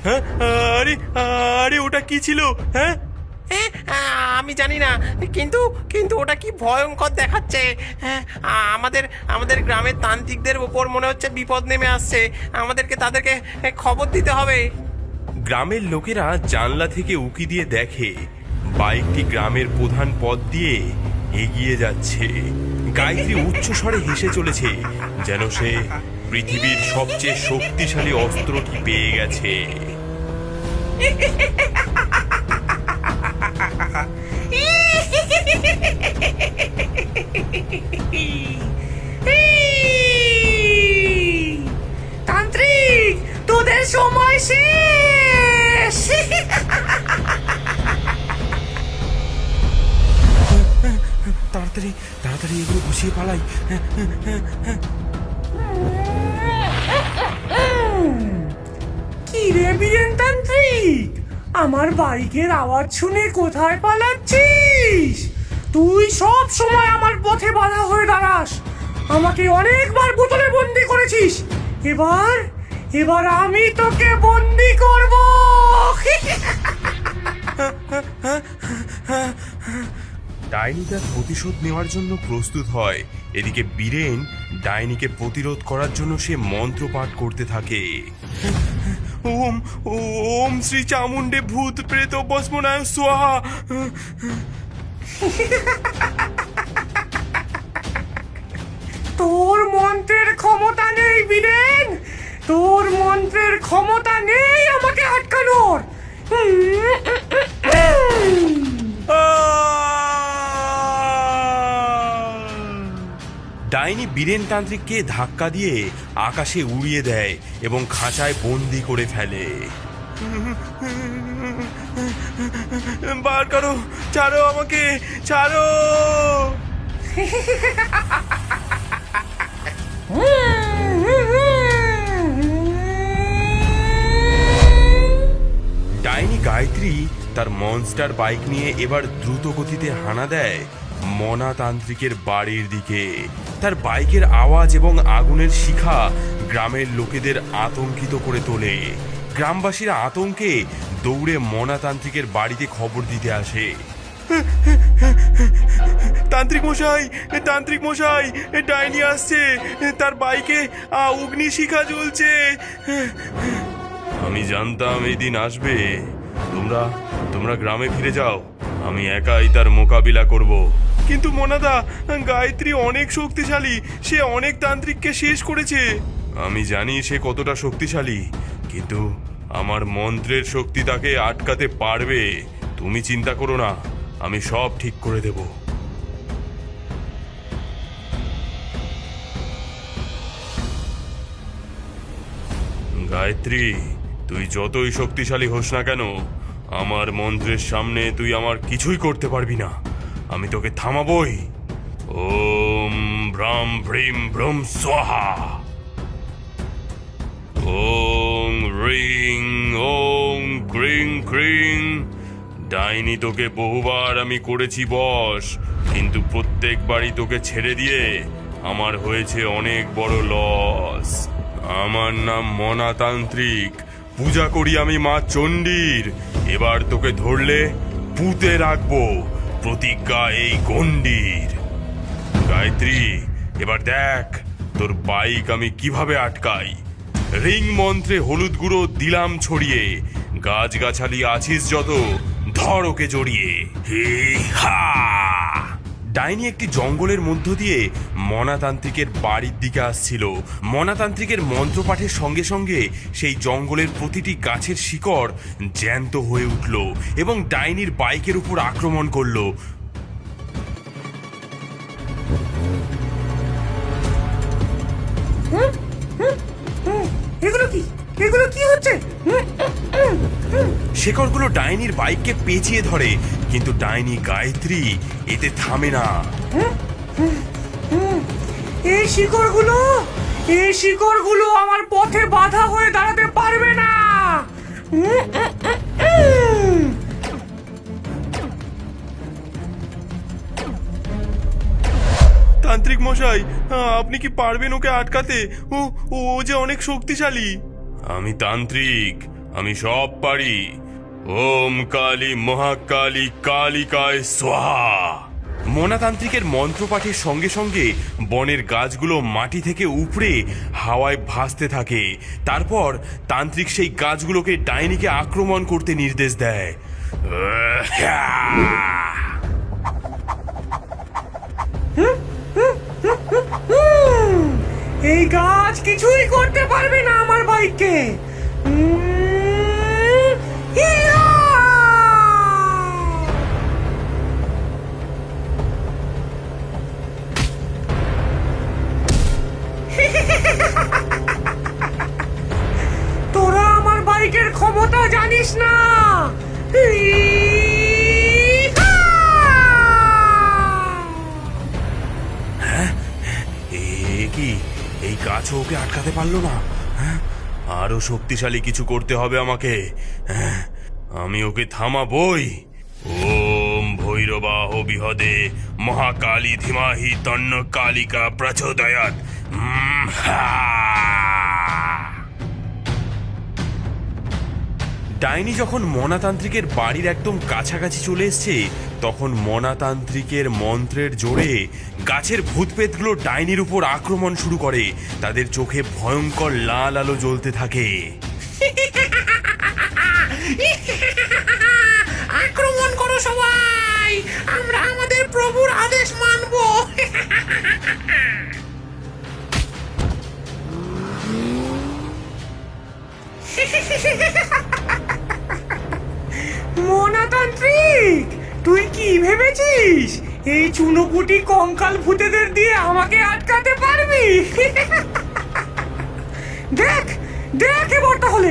হ্যাঁ, আরে আরে ওটা কি ছিল? হ্যাঁ, আমি জানি না, কিন্তু কিন্তু ওটা কি ভয়ঙ্কর দেখাচ্ছে। হ্যাঁ, আমাদের আমাদের গ্রামের তান্ত্রিকদের উপর মনে হচ্ছে বিপদ নেমে আসছে। তাদেরকে খবর দিতে হবে। গ্রামের লোকেরা জানলা থেকে উকি দিয়ে দেখে বাইকটি গ্রামের প্রধান পথ দিয়ে এগিয়ে যাচ্ছে। গায়ত্রী উচ্চ স্বরে হেসে চলেছে, যেন সে পৃথিবীর সবচেয়ে শক্তিশালী অস্ত্রটি পেয়ে গেছে। তান্ত্রিক, তোদের সময় শেষ। তাড়াতাড়ি তাড়াতাড়ি এগুলো গুছিয়ে পালাই। কি রে বীরেন তান্ত্রিক, আমার বাইকের আওয়াজ শুনে কোথায় পালাচ্ছিস? তুই সব সময় আমার পথে বাধা হয়ে দাঁড়াস। আমাকে অনেকবার বোতলে বন্দি করেছিস, এবার এবার আমি তোকে বন্দি করব। ডাইনি তার প্রতিশোধ নেওয়ার জন্য প্রস্তুত হয়। এদিকে বীরেন ডাইনিকে প্রতিরোধ করার জন্য সে মন্ত্র পাঠ করতে থাকে। ওম ওম শ্রী চামুণ্ডে ভূত প্রেত ভস্মনায় স্বাহা। তোর মন্ত্রের ক্ষমতা নেই বীরেন, তোর মন্ত্রের ক্ষমতা নেই আমাকে আটকানোর। ডাইনি বীরেন তান্ত্রিককে ধাক্কা দিয়ে আকাশে উড়িয়ে দেয় এবং খাঁচায় বন্দি করে ফেলে। বার করো, ছাড়ো আমাকে, ছাড়ো। ডাইনি গায়ত্রী তার মনস্টার বাইক নিয়ে এবার দ্রুত গতিতে হানা দেয় মনা তান্ত্রিকের বাড়ির দিকে। তার বাইকের আওয়াজ এবং আগুনের শিখা গ্রামের লোকেদের আতঙ্কিত করে তোলে। গ্রামবাসীরা আতঙ্কে দৌড়ে মনা তান্ত্রিকের বাড়িতে খবর দিতে আসে। তান্ত্রিক মশাই, তান্ত্রিক মশাই, ডাইনি আসছে, তার বাইকে অগ্নিশিখা জ্বলছে। আমি জানতাম এই দিন আসবে। তোমরা তোমরা গ্রামে ফিরে যাও, আমি একাই তার মোকাবিলা করব। কিন্তু মোনাদা, গায়ত্রী অনেক শক্তিশালী, সে অনেক তান্ত্রিককে শেষ করেছে। আমি জানি সে কতটা শক্তিশালী, কিন্তু আমার মন্ত্রের শক্তি তাকে আটকাতে পারবে। তুমি চিন্তা করো না, আমি সব ঠিক করে দেব। গায়ত্রী, তুই যতই শক্তিশালী হোস না কেন, আমার মন্ত্রের সামনে তুই আমার কিছুই করতে পারবি না। আমি তোকে থামাবই। ওম ভ্রাম ভ্রিম ভ্রম স্বাহা। ওং রিং ওং ক্রিং ক্রিং। ডাইনি তোকে বহুবার আমি করেছি বশ, কিন্তু প্রত্যেকবারই তোকে ছেড়ে দিয়ে আমার হয়েছে অনেক বড় লস। আমার নাম মনাতান্ত্রিক, পূজা করি আমি মা চণ্ডীর। এবার তোকে ধরলে পুঁতে রাখবো, প্রতিজ্ঞা এই গণ্ডির। গায়ত্রী, এবার দেখ তোর বাইক আমি কিভাবে আটকাই। রিং মন্ত্রে হলুদ গুঁড়ো দিলাম ছড়িয়ে, গাছগাছালি আছিস যত, ধর ওকে জড়িয়ে। হে হা। ডাইনি একটি জঙ্গলের মধ্য দিয়ে মনাতান্ত্রিকের বাড়ির দিকে আসছিল। মনাতান্ত্রিকের মন্ত্রপাঠের সঙ্গে সঙ্গে সেই জঙ্গলের প্রতিটি গাছের শিকড় জ্যান্ত হয়ে উঠল এবং ডাইনির বাইকের উপর আক্রমণ করলো। এগুলো কি হচ্ছে? শেকড়গুলো ডাইনির বাইককে পেঁচিয়ে ধরে, কিন্তু ডাইনি গায়ত্রী এতে থামে না। এই শিকড়গুলো আমার পথে বাধা হয়ে দাঁড়াতে পারবে না। তান্ত্রিক মশাই, আপনি কি পারবেন ওকে আটকাতে? ও ও যে অনেক শক্তিশালী। আমি তান্ত্রিক, আমি সব পারি। ওম কালী মহাকালী কালিকায় স্বাহা। মনাতান্ত্রিকের মন্ত্রপাঠের সঙ্গে সঙ্গে বনের গাছগুলো মাটি থেকে উপড়ে হাওয়ায় ভাসতে থাকে। তারপর তান্ত্রিক সেই গাছগুলোকে ডাইনিকে আক্রমণ করতে নির্দেশ দেয়। এই গাছ কিছুই করতে পারবে না আমার ভাইকে। ইয়া! তোরা আমার বাইকের ক্ষমতা জানিস না। কি এই গাছও ওকে আটকাতে পারলো না? হ্যাঁ, আরো শক্তিশালী কিছু করতে হবে আমাকে। হ্যাঁ, আমি ওকে থামাবই। ওম ভৈরবাহ বিহদে মহাকালী ধীমাহি তন্ন কালিকা প্রচোদয়াৎ। ডাইনি যখন মনাতান্ত্রিকের বাড়ির একদম কাছাকাছি চলে এসছে, তখন মনাতান্ত্রিকের মন্ত্রের জোরে গাছের ভূতপ্রেতগুলো ডাইনির উপর আক্রমণ শুরু করে। তাদের চোখে ভয়ঙ্কর লাল আলো জ্বলতে থাকে। আক্রমণ করো সবাই, আমরা আমাদের প্রভুর আদেশ মানব। মনাতান্ত্রিক, তুই কি ভেবেছিস এই চুনোপুটি কঙ্কাল ভূতেদের দিয়ে আমাকে আটকাতে পারবি? দেখ দেখ এবার তাহলে।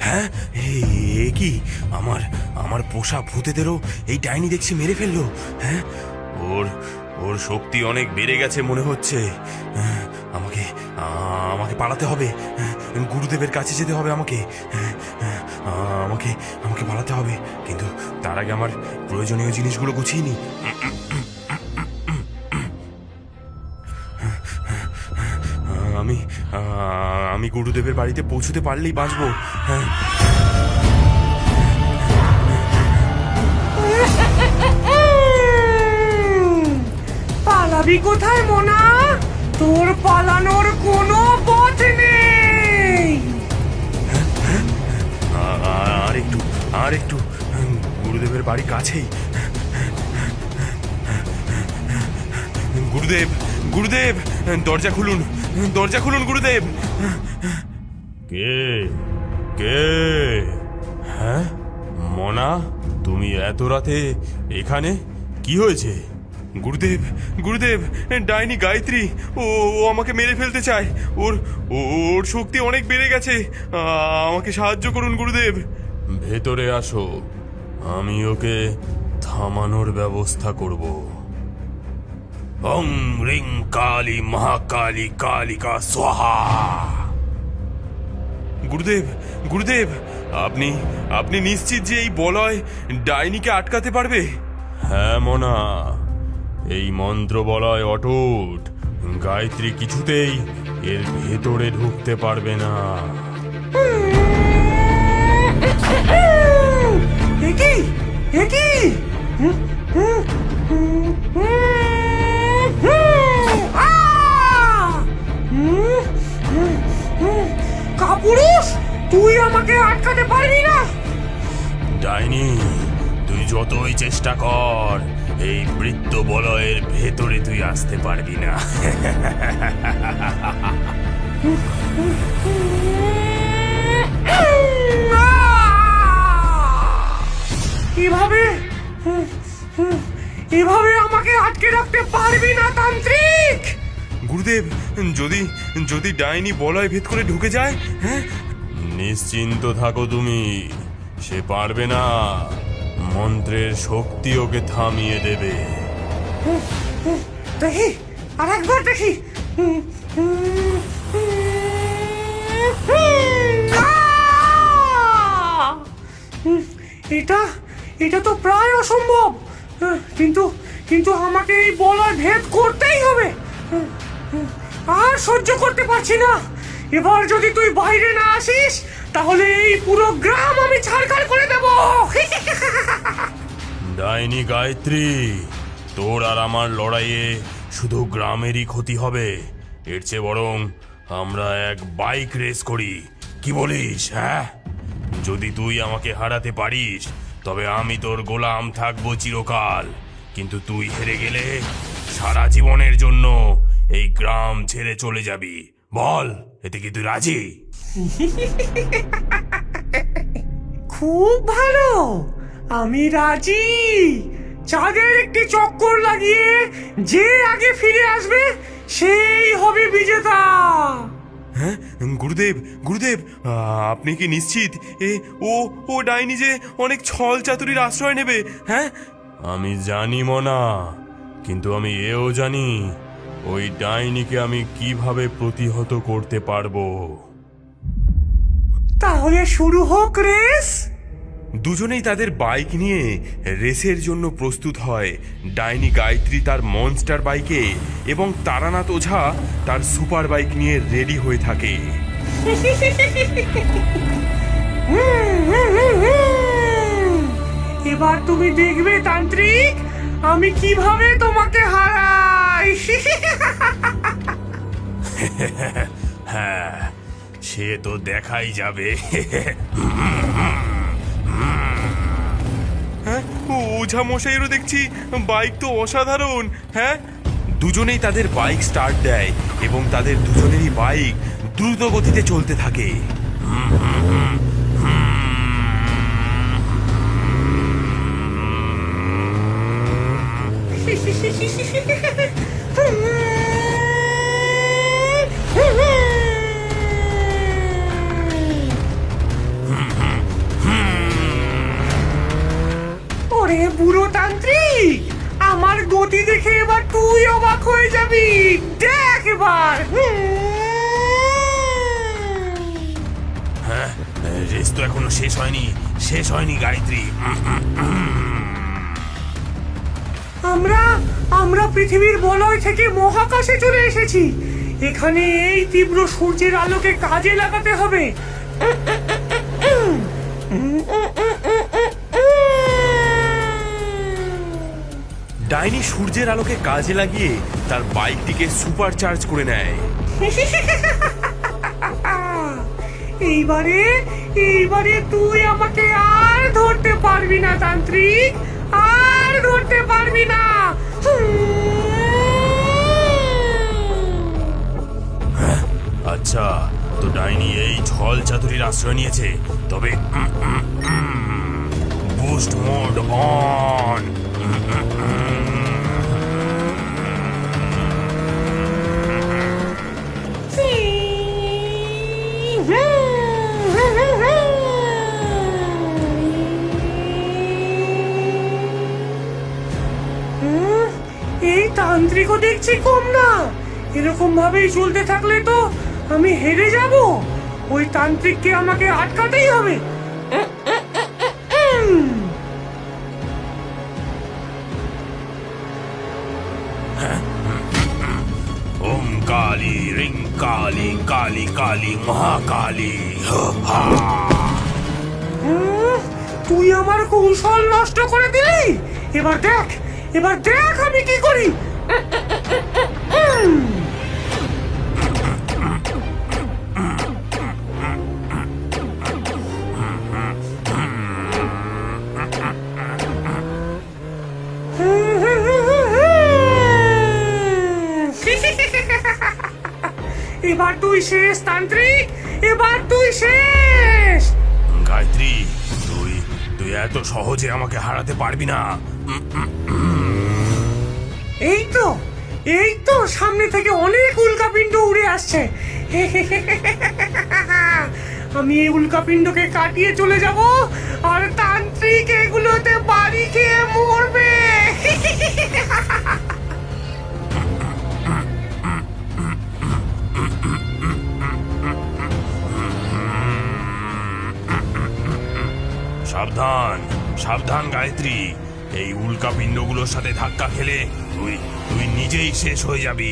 হ্যাঁ, এ কি আমার আমার পোষা ভূতেদেরও এই ডাইনি দেখছি মেরে ফেললো। হ্যাঁ, ওর ওর শক্তি অনেক বেড়ে গেছে মনে হচ্ছে। হ্যাঁ, আমাকে আমাকে পালাতে হবে। হ্যাঁ, গুরুদেবের কাছে যেতে হবে আমাকে। হ্যাঁ, আমাকে আমাকে পালাতে হবে, কিন্তু তার আগে আমার প্রয়োজনীয় জিনিসগুলো গুছিয়ে নি। আমি আমি গুরুদেবের বাড়িতে পৌঁছতে পারলেই বাঁচবো। হ্যাঁ, পালাবি কোথায় মোনা? তোর পালানোর কোনো পথ নেই। আর একটু গুরুদেবের বাড়ি কাছেই। গুরুদেব গুরুদেব, দরজা খুলুন, দরজা খুলুন গুরুদেব। কে কে? হ্যাঁ, মনা, তুমি এত রাতে এখানে? কি হয়েছে? গুরুদেব গুরুদেব, ডাইনি গায়ত্রী, ও আমাকে মেরে ফেলতে চায়। ওর শক্তি অনেক বেড়ে গেছে। আমাকে সাহায্য করুন গুরুদেব। ভেতরে আসো, আমি ওকে থামানোর ব্যবস্থা করব। ওং রিং কালী মহাকালী কালিকা স্বাহা। গুরুদেব গুরুদেব, আপনি আপনি নিশ্চিত যে এই বলয় ডাইনিকে আটকাতে পারবে? হ্যাঁ মনা, এই মন্ত্র বলয় অটুট। গায়ত্রী কিছুতেই এর ভেতরে ঢুকতে পারবে না। একই একই কাপুরুষ, তুই আমাকে আটকাতে পারবি না। ডাইনি, তুই যতই চেষ্টা কর, এই বৃত্ত বলয়ের ভেতরে তুই আসতে পারবি না। এভাবে এভাবে আমাকে আটকে রাখতে পারবি না তান্ত্রিক। গুরুদেব, যদি যদি ডাইনি বলয় ভেদ করে ঢুকে যায়? হ্যাঁ, নিশ্চিন্ত থাকো তুমি, সে পারবে না। মন্ত্রের শক্তি ওকে থামিয়ে দেবে। দেখি, আর একবার দেখি। এটা এটা তো প্রায় অসম্ভব, কিন্তু কিন্তু আমাকে এই বলয় ভেদ করতেই হবে। আর সহ্য করতে পারছি না। এবার যদি তুই বাইরে না আসিস তাহলে এই পুরো গ্রাম আমি ছাড়খাড় করে দেব। ডাইনি গায়ত্রী, তোর আর আমার লড়াইয়ে শুধু গ্রামেরই ক্ষতি হবে। এর চেয়ে বরং আমরা এক বাইক রেস করি, কি বলিস? হ্যাঁ, যদি তুই আমাকে হারাতে পারিস তবে আমি তোর গোলাম থাকবো চিরকাল, কিন্তু তুই হেরে গেলে সারা জীবনের জন্য এই গ্রাম ছেড়ে চলে যাবি। বল, এতে কি তুই রাজি? খুব ভালো, আমি রাজি। চাঁদের একটি চক্কর লাগিয়ে যে আগে ফিরে আসবে সেই হবে বিজেতা। হ্যাঁ গুরুদেব, গুরুদেব, আপনি কি নিশ্চিত ও ডাইনি যে অনেক ছল চাতুরির আশ্রয় নেবে? হ্যাঁ, আমি জানি মনা, কিন্তু আমি এও জানি ওই ডাইনিকে আমি কিভাবে প্রতিহত করতে পারবো। তাহলে শুরু হোক রেস। দুজনেই তাদের বাইক নিয়ে রেসের জন্য প্রস্তুত হয়। ডাইনি গায়ত্রী তার মনস্টার বাইকে এবং তারানাথ ওঝা তার সুপার বাইক নিয়ে রেডি হয়ে থাকে। এবার তুমি দেখবে তান্ত্রিক, আমি কিভাবে তোমাকে হারাই। হ্যাঁ, সে তো দেখাই যাবে। হ্যাঁ, ওঝা মশাইয়েরও দেখছি বাইক তো অসাধারণ। হ্যাঁ, দুজনেই তাদের বাইক স্টার্ট দেয় এবং তাদের দুজনেরই বাইক দ্রুত গতিতে চলতে থাকে। ওরে বুড়ো তান্ত্রিক, আমার গতি দেখে এবার তুই অবাক হয়ে যাবি। দেখ এবার। হ্যাঁ, রেস তো এখনো শেষ হয়নি গায়ত্রী। আমরা পৃথিবীর বলয় থেকে মহাকাশে চলে এসেছি। এখানে এই তীব্র সূর্যের আলোকে কাজে লাগাতে হবে। ডাইনি সূর্যের আলোকে কাজে লাগিয়ে তার বাইকটিকে সুপার চার্জ করে নেয়। এইবারে তুই আমাকে আর ধরতে পারবি না তান্ত্রিক, আর ধরতে পারবি না। আচ্ছা, তো ডাইনি এই ছল চাতুরির আশ্রয় নিয়েছে, তবে বুস্ট মোড অন। এই তান্ত্রিকও দেখছি কম না। এরকম ভাবেই চলতে থাকলে তো আমি হেরে যাব। ওই তান্ত্রিককে আমাকে আটকাতেই হবে। ওম কালী রিং কালী কালী কালী মহাকালী। তুই আমার কৌশল নষ্ট করে দিলি। এবার দেখ আমি কি করি। এবার তুই শেষ তান্ত্রিক, এবার তুই শেষ। গায়ত্রী, তুই এত সহজে আমাকে হারাতে পারবি না। এই তো সামনে থেকে অনেক উল্কাপিণ্ড উড়ে আসছে। আমি এই উল্কাপিণ্ডকে কাটিয়ে চলে যাব আর তান্ত্রিক এগুলোতে বাড়ি খেয়ে মরবে। সাবধান সাবধান গায়ত্রী, এই উল্কাপিণ্ডগুলোর সাথে ধাক্কা খেলে তুই তুই নিজেই শেষ হয়ে যাবি।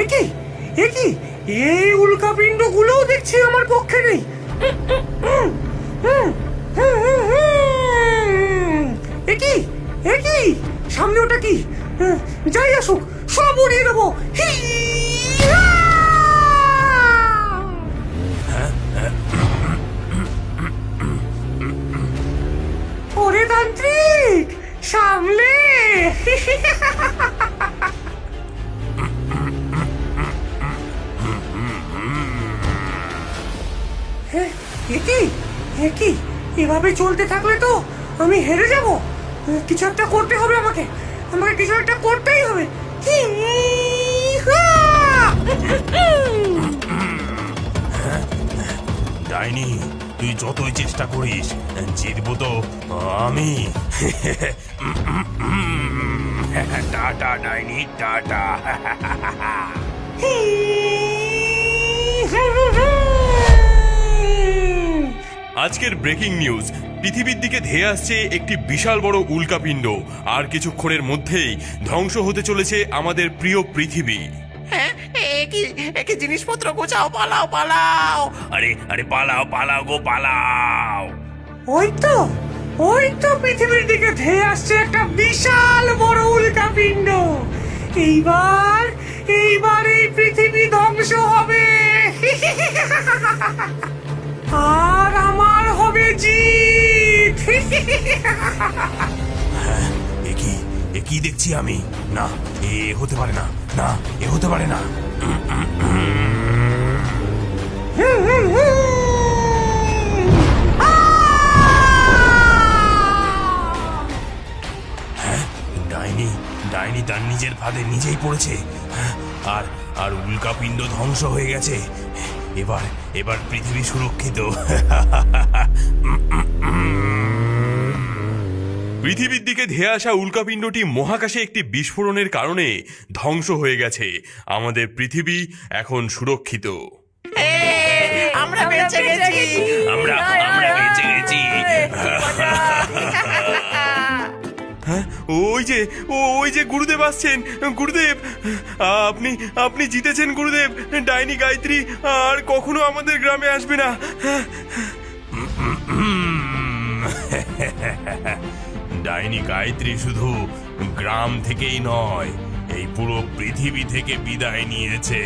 একই একই এই উল্কাপিণ্ড গুলোও দেখছি আমার পক্ষে নেই। একই একই সামনে ওটা কি? যাই আসুক সব উড়িয়ে দেবো। ওরে তান্ত্রিক সামলে। একই একই এভাবে চলতে থাকলে তো আমি হেরে যাব। কিছু একটা করতে হবে আমাকে, আমাকে কিছু একটা করতেই হবে। ডাইনি, তুই যতই চেষ্টা করিস জিতবো তো আমি। টাটা ডাইনি, টাটা। আজকের ব্রেকিং নিউজ, পৃথিবীর দিকে ধেয়ে আসছে একটি বিশাল বড় উল্কাপিণ্ড। আর কিছুক্ষণের মধ্যেই ধ্বংস হতে চলেছে আমাদের প্রিয় পৃথিবী। হ্যাঁ একই জিনিসপত্র গোছাও, পালাও পালাও। আরে আরে পালাও পালাও গো পালাও। ওই তো পৃথিবীর দিকে ধেয়ে আসছে একটা বিশাল বড় উল্কাপিণ্ড। এইবার এইবার এই পৃথিবী ধ্বংস হবে আর আমার হবে জিত। এ কি দেখছি আমি? না, এ হতে পারে না, না এ হতে পারে না। ডাইনি ডাইনি তার নিজের ফাঁদে নিজেই পড়েছে। আর আর উল্কাপিণ্ড ধ্বংস হয়ে গেছে। এবার এবার পৃথিবী সুরক্ষিত। পৃথিবীর দিকে ধেয়ে আসা উল্কাপিণ্ডটি মহাকাশে একটি বিস্ফোরণের কারণে ধ্বংস হয়ে গেছে। আমাদের পৃথিবী এখন সুরক্ষিত। আমরা বেঁচে গেছি, আমরা বেঁচে গেছি। হ্যাঁ, ওই যে গুরুদেব আসছেন। গুরুদেব, আপনি আপনি জিতেছেন গুরুদেব। ডাইনি গায়ত্রী আর কখনো আমাদের গ্রামে আসবে না। ডাইনি গায়ত্রী শুধু গ্রাম থেকেই নয়, এই পুরো পৃথিবী থেকে বিদায় নিয়েছে।